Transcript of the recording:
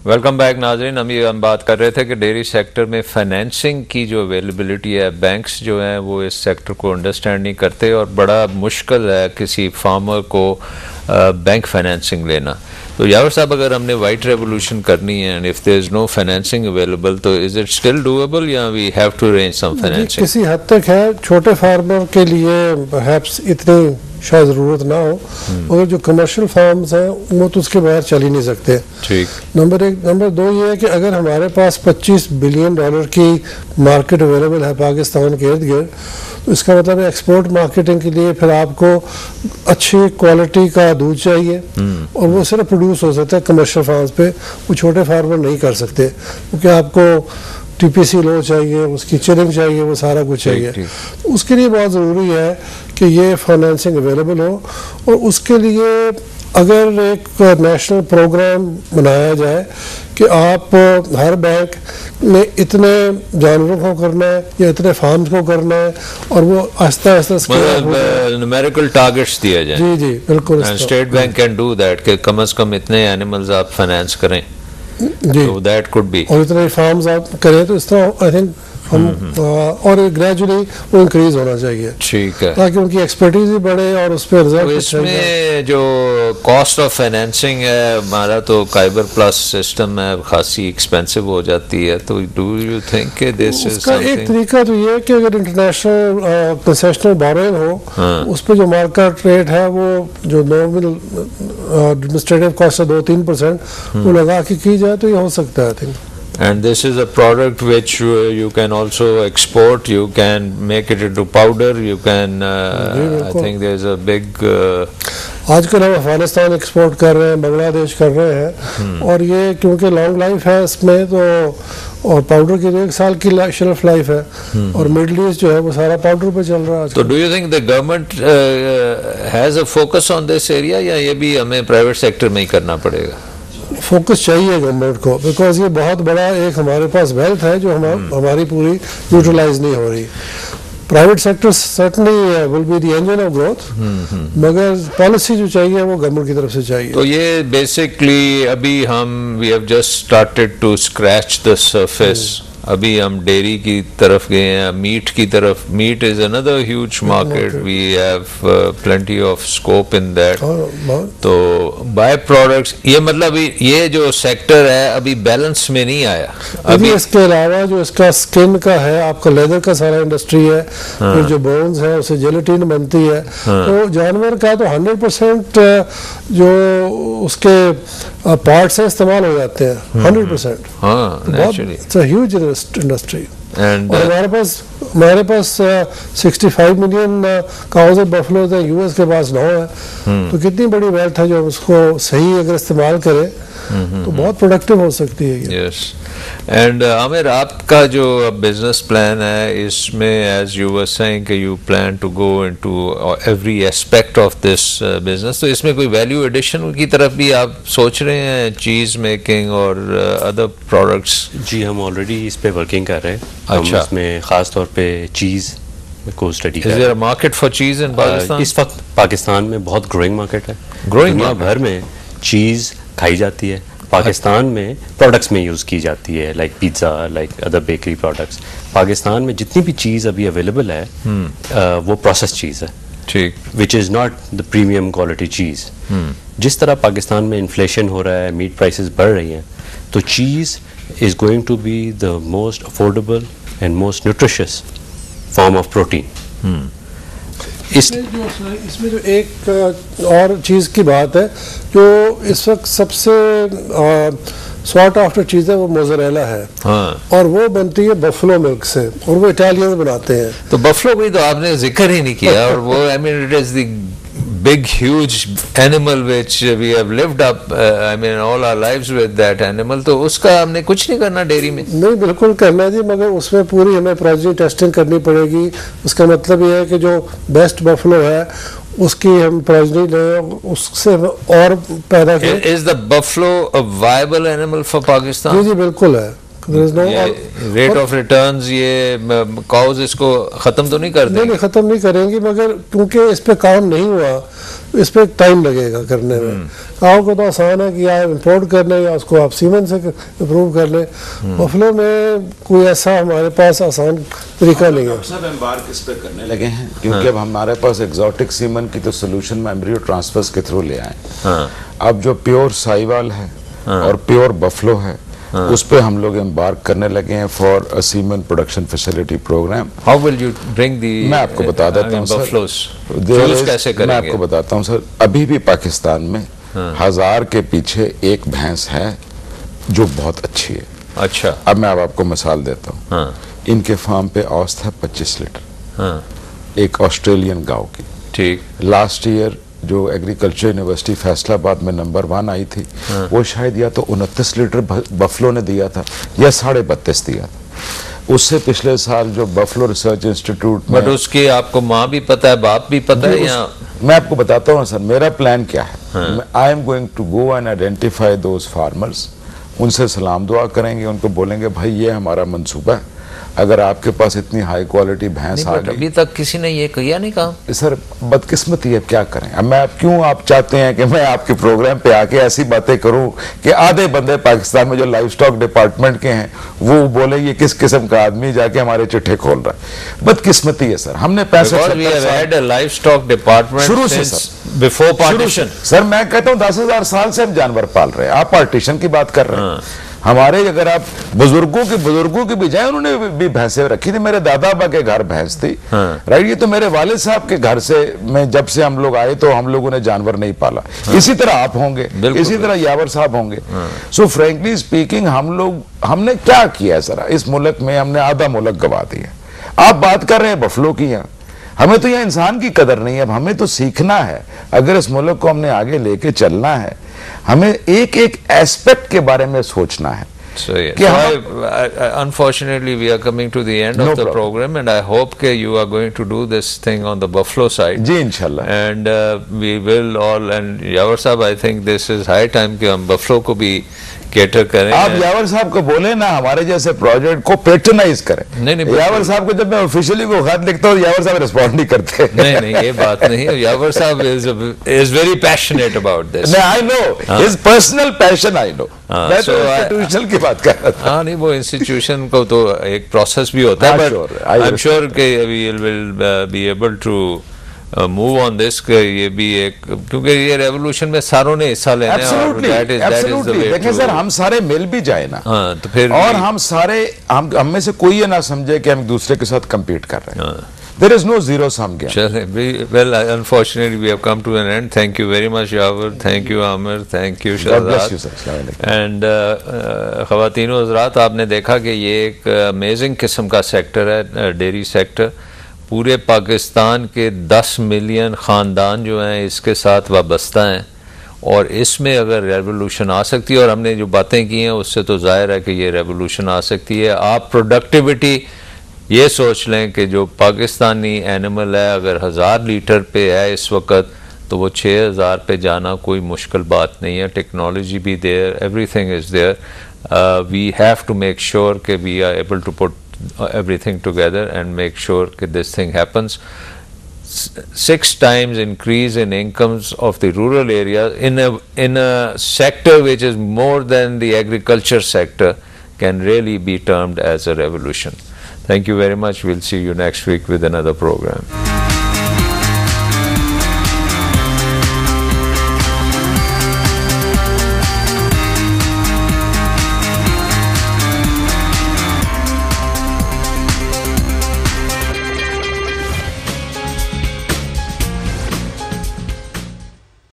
Welcome back नाजरीन। हम बात कर रहे थे कि डेयरी सेक्टर में फाइनेंसिंग की जो अवेलेबिलिटी है, बैंक्स जो हैं वो इस सेक्टर को अंडरस्टैंड नहीं करते और बड़ा मुश्किल है किसी फार्मर को बैंक फाइनेंसिंग लेना। तो यावर साहब, अगर हमने वाइट रेवोल्यूशन करनी है and if there is no financing available, तो इज इट स्टिल डूएबल या we have to arrange some financing? किसी हद तक है, छोटे फार्मर के लिए परहैप्स इतनी शायद ज़रूरत ना हो, और जो कमर्शियल फार्म्स हैं वो तो उसके बगैर चल ही नहीं सकते। ठीक। नंबर एक। नंबर दो ये है कि अगर हमारे पास $25 बिलियन की मार्केट अवेलेबल है पाकिस्तान के इर्द गिर्द, तो इसका मतलब है एक्सपोर्ट मार्केटिंग के लिए फिर आपको अच्छी क्वालिटी का दूध चाहिए, और वो सिर्फ प्रोड्यूस हो सकता है कमर्शियल फार्म्स पे, वो छोटे फार्मर नहीं कर सकते, क्योंकि आपको टीपीसी लो चाहिए, उसकी चिलिंग चाहिए, वो सारा कुछ चाहिए। तो उसके लिए बहुत ज़रूरी है कि ये फाइनेंसिंग अवेलेबल हो, और उसके लिए अगर एक नेशनल प्रोग्राम बनाया जाए कि आप हर बैंक ने इतने जानवरों को करना है या इतने फार्म्स को करना है, और वो आहिस्ता आहिस्ता न्यूमेरिकल टारगेट्स दिया जाए। जी जी बिल्कुल। State bank can do that कि कम से कम इतने एनिमल्स आप फाइनेंस करें, तो दैट कुड बी, और इतने फार्म्स आप करें, तो इस तरह आई थिंक हम और ग्रेजुअली वो इंक्रीज होना चाहिए। ठीक है, ताकि उनकी एक्सपर्टीज भी बढ़े और उस पर रिजल्ट। तो इसमें जो कॉस्ट ऑफ फाइनेंसिंग है हमारा, तो काइबर प्लस सिस्टम है, खासी एक्सपेंसिव हो जाती है, तो do you think this is something? एक तरीका तो ये है कि अगर इंटरनेशनल कंसेशनल बोरोइंग हो, उस पर जो मार्केट रेट है वो जो नॉर्मल एडमिनिस्ट्रेटिव कॉस्ट है 2-3% वो लगा के की जाए तो ये हो सकता है। I think And this is a product which you can also export. You can make it into powder. You can. I think there is a big. आजकल हम अफगानिस्तान एक्सपोर्ट कर रहे हैं, बांग्लादेश कर रहे हैं, और ये क्योंकि लॉन्ग लाइफ है इसमें, तो और पाउडर की 1 साल की शेल्फ लाइफ है, और मिडल ईस्ट जो है वो सारा पाउडर पे चल रहा है। तो do you think the government has a focus on this area, या ये भी हमें प्राइवेट सेक्टर में ही करना पड़ेगा? फोकस चाहिए गवर्नमेंट को, बिकॉज ये बहुत बड़ा एक हमारे पास वेल्थ है जो हमारी पूरी यूटिलाइज नहीं हो रही। Private sector certainly will be the engine of growth, मगर पॉलिसी जो चाहिए वो गवर्नमेंट की तरफ से चाहिए। तो ये बेसिकली अभी we have just started to scratch the surface. अभी हम डेयरी की तरफ गए हैं, मीट की तरफ। Meat is another huge market, we have plenty of scope in that. तो बाय प्रोडक्ट्स, ये मतलब ये जो सेक्टर है अभी बैलेंस में नहीं आया। अभी इसके अलावा जो इसका स्किन का है, आपका लेदर का सारा इंडस्ट्री है, फिर जो बोन्स है उससे जेलेटिन बनती है, तो जानवर का तो 100% जो उसके पार्ट्स हैं इस्तेमाल हो जाते हैं 100%। बहुत ह्यूज इंडस्ट्री। और हमारे पास 65 मिलियन काउज ऑफ बफलोज है, यूएस के पास 9 है, तो कितनी बड़ी वेल्थ है जो उसको सही अगर इस्तेमाल करे तो बहुत प्रोडक्टिव हो सकती है। यस। एंड आमिर, आपका जो बिजनेस प्लान है इसमें, एज यू वर सेइंग कि you plan to go into every aspect of this business, तो इसमें कोई वैल्यू एडिशन की तरफ भी आप सोच रहे हैं, चीज मेकिंग और अदर प्रोडक्ट्स? जी, हम ऑलरेडी इस पे वर्किंग कर रहे हैं। अच्छा। हम इसमें खास तौर पे चीज़ को स्टडी कर रहे हैं। Is there a market for cheese in Pakistan? इस वक्त पाकिस्तान में बहुत ग्रोइंग मार्केट है। दुनिया भर में चीज़ खाई जाती है, पाकिस्तान में प्रोडक्ट्स में यूज़ की जाती है, like pizza, like other bakery products. Pakistan में जितनी भी चीज़ अभी अवेलेबल है वो प्रोसेस चीज़ है, ठीक, which is not the premium quality cheese. जिस तरह पाकिस्तान में इन्फ्लेशन हो रहा है, मीट प्राइसेस बढ़ रही हैं, तो cheese is going to be the most affordable and most nutritious form of protein. इसमें जो एक और चीज़ की बात है, जो इस वक्त सबसे सॉर्ट आफ्टर चीज़ है वो मोज़रेला है। हाँ। और वो बनती है बफलो मिल्क से, और वो इटालियंस बनाते हैं। तो बफलो भी तो आपने जिक्र ही नहीं किया, और वो I mean it is the big huge animal which we have lived up I mean all our lives with that animal, तो उसका हमने कुछ नहीं करना डेयरी में? नहीं, बिल्कुल करना जी, मगर उसमें पूरी हमें प्रोजेक्ट टेस्टिंग करनी पड़ेगी। उसका मतलब ये है कि जो बेस्ट बफलो है उसकी हम प्रोजेक्ट लें, उससे और पैदा करें। Is the buffalo a viable animal for Pakistan? जी जी बिल्कुल है। रेट ऑफ रिटर्न्स, ये काउज इसको खत्म तो नहीं कर देंगे? नहीं, खत्म नहीं करेंगी, मगर क्योंकि इस पे काम नहीं हुआ, इस पर टाइम लगेगा करने में। काऊ को तो आसान है कि आप इंपोर्ट कर लें या उसको आप सीमेंट से इम्प्रूव कर लें। बफलो में कोई ऐसा हमारे पास आसान तरीका नहीं है। सब एम्बार्क इस पे करने लगे हैं क्योंकि अब हमारे पास एग्जॉटिक सीमेंट की तो सोल्यूशन में एम्ब्रियो ट्रांसफर्स के थ्रू ले आए। अब जो प्योर साहिवाल है और प्योर बफलो है उस पे हम लोग एम्बार्क करने लगे हैं for a cement production facility program. How will you bring the, मैं आपको बता देता हूँ सर, कैसे करेंगे? मैं आपको बताता हूँ सर, अभी भी पाकिस्तान में 1000 के पीछे एक भैंस है जो बहुत अच्छी है। अच्छा, अब मैं आपको मिसाल देता हूँ। इनके फार्म पे औसत है 25 लीटर एक ऑस्ट्रेलियन गांव की। ठीक, लास्ट ईयर जो एग्रीकल्चर यूनिवर्सिटी फैसलाबाद में नंबर 1 आई थी वो शायद या तो 29 लीटर बफलो ने दिया था या 32.5 दिया था। उससे पिछले साल जो बफलो रिसर्च इंस्टीट्यूट में, बट उसकी आपको माँ भी पता है, बाप भी पता है या? मैं आपको बताता हूँ सर, मेरा प्लान क्या है। I am going to go and identify those farmers, उनसे सलाम दुआ करेंगे, उनको बोलेंगे भाई ये हमारा मंसूबा है, अगर आपके पास इतनी हाई क्वालिटी भैंस आ गई। अभी तक किसी ने ये किया नहीं कहा सर, बदकिस्मती है, क्या करें। अब मैं क्यों आप चाहते हैं कि मैं आपके प्रोग्राम पे आके ऐसी बातें करूं कि आधे बंदे पाकिस्तान में जो लाइव स्टॉक डिपार्टमेंट के हैं वो बोले ये किस किस्म का आदमी जाके हमारे चिट्ठे खोल रहा है। बदकिस्मती है सर, हमने पैसे लाइव स्टॉक डिपार्टमेंट शुरू से सर, बिफोर पार्टीशन। सर मैं कहता हूँ 10,000 साल से हम जानवर पाल रहे हैं, आप पार्टीशन की बात कर रहे हैं। हमारे अगर आप बुजुर्गों की बजाय उन्होंने भी भैंसें रखी थी। मेरे दादा अब्बा के घर भैंस थी, राइट। ये तो मेरे वालिद साहब के घर से मैं जब से हम लोग आए तो हम लोगों ने जानवर नहीं पाला। इसी तरह आप होंगे, इसी तरह यावर साहब होंगे। सो फ्रेंकली स्पीकिंग हमने क्या किया है सर, इस मुल्क में हमने आधा मुल्क गवा दिया। आप बात कर रहे हैं बफलो की, यहाँ हमें तो यहाँ इंसान की कदर नहीं है। अब हमें तो सीखना है, अगर इस मुल्क को हमने आगे लेके चलना है हमें एक एक एस्पेक्ट के बारे में सोचना है। So, yeah. Unfortunately, we are coming to the end of the program, and I hope that you are going to do this thing on the Buffalo side. जी इंशाल्लाह। And we will all, and Yawar साहब, I think this is high time कि हम Buffalo को भी cater करें। आप यावर साहब को बोले ना हमारे जैसे प्रोजेक्ट को पेट्रोनाइज करें। नहीं, यावर साहब को जब मैं ऑफिशियली को खत लिखता हूँ यावर साहब रिस्पॉन्ड नहीं करते। नहीं, ये बात नहीं है। यावर साहब is very passionate about this. I know his personal passion, I know. मैं तो इंस्टीट्यूशन की बात कर रहा था। हाँ, नहीं, वो इंस्टीट्यूशन को तो एक प्रोसेस भी होता है, बट आई एम श्योर कि we will be able to move on this. ये भी एक, क्योंकि ये रेवोल्यूशन में सारों ने हिस्सा लेना है। देखें सर, हम सारे मिल भी जाए ना, हाँ, तो फिर और हम सारे हम में से कोई ये ना समझे कि हम एक दूसरे के साथ कम्पीट कर रहे हैं। There is no zero sum game. Well, unfortunately, we have come to an end. Thank you very much, Yawar. Thank you, Amir. Thank you, Shahzad. God bless you, sir. And ख़वातीनो हज़रात, आपने देखा कि ये एक amazing किस्म का sector है, dairy sector. पूरे पाकिस्तान के 10 मिलियन ख़ानदान जो हैं इसके साथ वाबस्ता हैं, और इसमें अगर रेवोल्यूशन आ सकती है, और हमने जो बातें की हैं उससे तो ज़ाहिर है कि ये रेवोल्यूशन आ सकती है। आप प्रोडक्टिविटी ये सोच लें कि जो पाकिस्तानी एनिमल है अगर 1000 लीटर पे है इस वक्त, तो वो 6000 पे जाना कोई मुश्किल बात नहीं है। टेक्नोलॉजी भी there, everything is there. We have to make sure कि we are able to put everything together and make sure that this thing happens. 6 times increase in incomes of the rural area in a sector which is more than the agriculture sector can really be termed as a revolution. Thank you very much. We'll see you next week with another program.